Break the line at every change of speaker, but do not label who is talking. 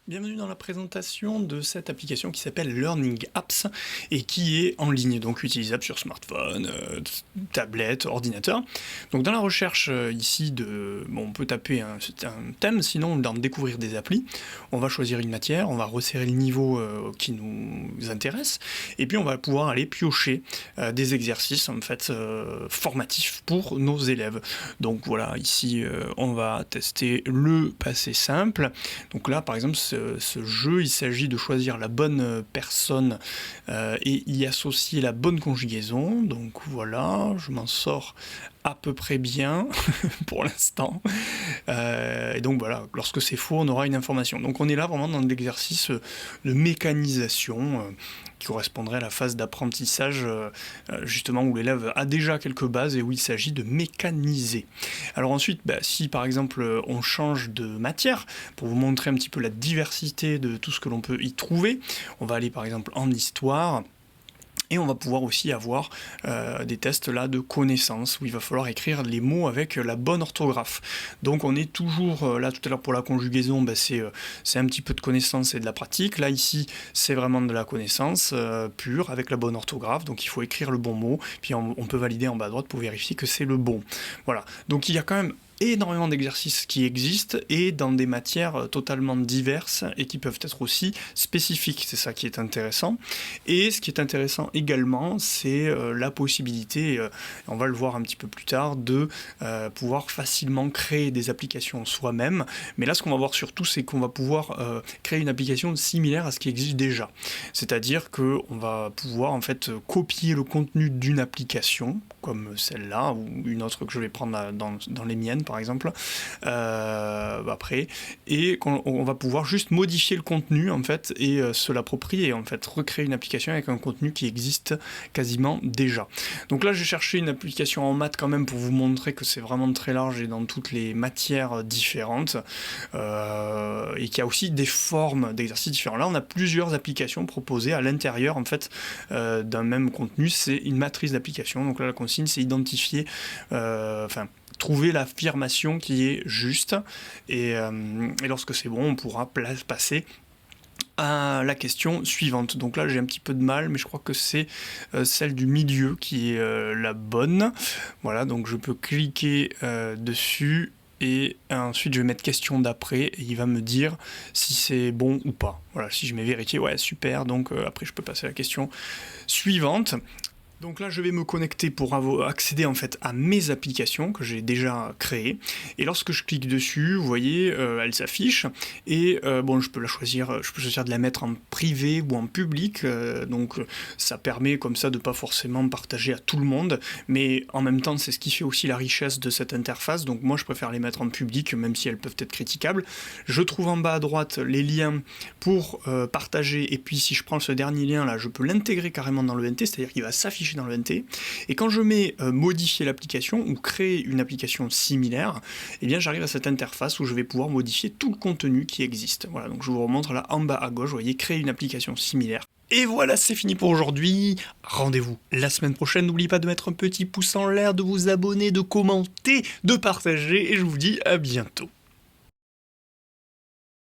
Bienvenue dans la présentation de cette application qui s'appelle Learning Apps et qui est en ligne, donc utilisable sur smartphone, tablette, ordinateur. Donc dans la recherche ici, on peut taper un thème, sinon d'en découvrir des applis. On va choisir une matière, on va resserrer le niveau qui nous intéresse et puis on va pouvoir aller piocher des exercices en fait formatifs pour nos élèves. Donc voilà, ici on va tester le passé simple. Donc là par exemple ce jeu, il s'agit de choisir la bonne personne et y associer la bonne conjugaison. Donc voilà, je m'en sors à peu près bien pour l'instant. Et donc voilà, lorsque c'est faux, on aura une information. Donc on est là vraiment dans l'exercice de mécanisation qui correspondrait à la phase d'apprentissage justement où l'élève a déjà quelques bases et où il s'agit de mécaniser. Alors ensuite, si par exemple on change de matière, pour vous montrer un petit peu la diversité de tout ce que l'on peut y trouver, on va aller par exemple en histoire. Et on va pouvoir aussi avoir des tests là de connaissances où il va falloir écrire les mots avec la bonne orthographe. Donc on est toujours là tout à l'heure pour la conjugaison, c'est un petit peu de connaissance et de la pratique. Là ici c'est vraiment de la connaissance pure avec la bonne orthographe. Donc il faut écrire le bon mot, puis on peut valider en bas à droite pour vérifier que c'est le bon. Voilà. Donc il y a quand même énormément d'exercices qui existent et dans des matières totalement diverses et qui peuvent être aussi spécifiques, c'est ça qui est intéressant. Et ce qui est intéressant également, c'est la possibilité, on va le voir un petit peu plus tard, de pouvoir facilement créer des applications soi-même. Mais là ce qu'on va voir surtout, c'est qu'on va pouvoir créer une application similaire à ce qui existe déjà. C'est-à-dire qu'on va pouvoir en fait copier le contenu d'une application, comme celle-là, ou une autre que je vais prendre dans les miennes par exemple, après, et on va pouvoir juste modifier le contenu en fait et se l'approprier et en fait recréer une application avec un contenu qui existe quasiment déjà. Donc là j'ai cherché une application en maths quand même pour vous montrer que c'est vraiment très large et dans toutes les matières différentes et qu'il y a aussi des formes d'exercices différents. Là on a plusieurs applications proposées à l'intérieur en fait d'un même contenu, c'est une matrice d'application. Donc là la consigne c'est identifier, trouver l'affirmation qui est juste et lorsque c'est bon on pourra passer à la question suivante. Donc là j'ai un petit peu de mal mais je crois que c'est celle du milieu qui est la bonne. Voilà, donc je peux cliquer dessus et ensuite je vais mettre question d'après et il va me dire si c'est bon ou pas. Voilà, si je mets vérifier, ouais super, donc après je peux passer à la question suivante. Donc là je vais me connecter pour accéder en fait à mes applications que j'ai déjà créées et lorsque je clique dessus vous voyez elle s'affiche et je peux choisir de la mettre en privé ou en public donc ça permet comme ça de pas forcément partager à tout le monde mais en même temps c'est ce qui fait aussi la richesse de cette interface, donc moi je préfère les mettre en public même si elles peuvent être critiquables. Je trouve en bas à droite les liens pour partager et puis si je prends ce dernier lien là je peux l'intégrer carrément dans le NT, c'est-à-dire qu'il va s'afficher dans le NT, et quand je mets modifier l'application ou créer une application similaire, eh bien j'arrive à cette interface où je vais pouvoir modifier tout le contenu qui existe. Voilà, donc je vous remontre là en bas à gauche, vous voyez, créer une application similaire. Et voilà, c'est fini pour aujourd'hui. Rendez-vous la semaine prochaine. N'oubliez pas de mettre un petit pouce en l'air, de vous abonner, de commenter, de partager, et je vous dis à bientôt.